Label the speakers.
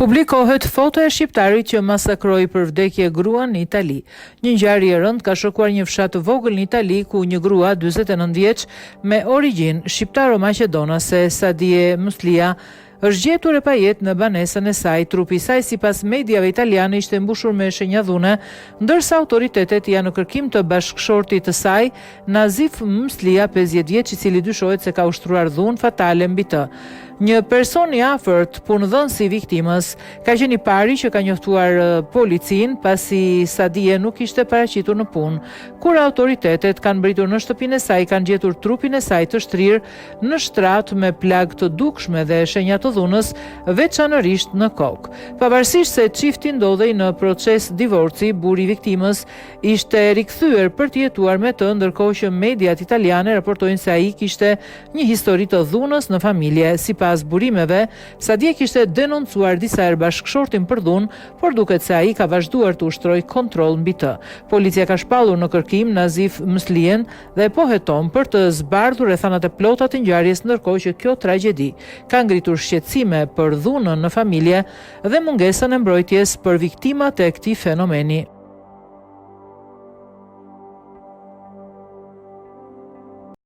Speaker 1: Publikohet foto e shqiptarit që masakroi për vdekje gruan në Itali. Një ngjarje e rëndë ka shokuar një fshat të vogël në Itali ku një grua 49 vjeç me origjinë shqiptaro-maqedonase, Sadie Muslia, është gjetur e pajet në banesën e saj. Trupi i saj sipas mediave italiane ishte mbushur me shenja dhune, ndërsa autoritetet janë në kërkim të bashkëshortit të saj, Nazif Muslia, 50 vjeç, i cili dyshohet se ka ushtruar dhunë fatale mbi të. Një person i afërt, punëdhënësi i viktimës, ka qenë i pari që ka njoftuar policin pasi Sadie nuk ishte paraqitur në punë. Kur autoritetet kanë mbritur në shtëpinë e saj, kanë gjetur trupin e saj të shtrirë në shtrat me plagë të dukshme dhe shenja të dhunës, veçanërisht në kokë. Pavarësisht se çifti ndodhej në proces divorci, burri i viktimës ishte rikthyer për të jetuar me të, ndërkohë që mediat italiane raportojnë se ai kishte një histori të dhunës në familje. Sipas burimeve, Sadie kishte denoncuar disa herë bashkëshortin për dhunë, por duket se ai ka vazhduar të ushtrojë kontroll mbi të. Policia ka shpallur në kërkim Nazif Muslien dhe po heton për të zbardhur rrethanat e plota të ngjarjes, ndërkohë që kjo tragjedi ka ngritur shqetësime për dhunën në familje dhe mungesën e mbrojtjes për viktimat e këtij fenomeni.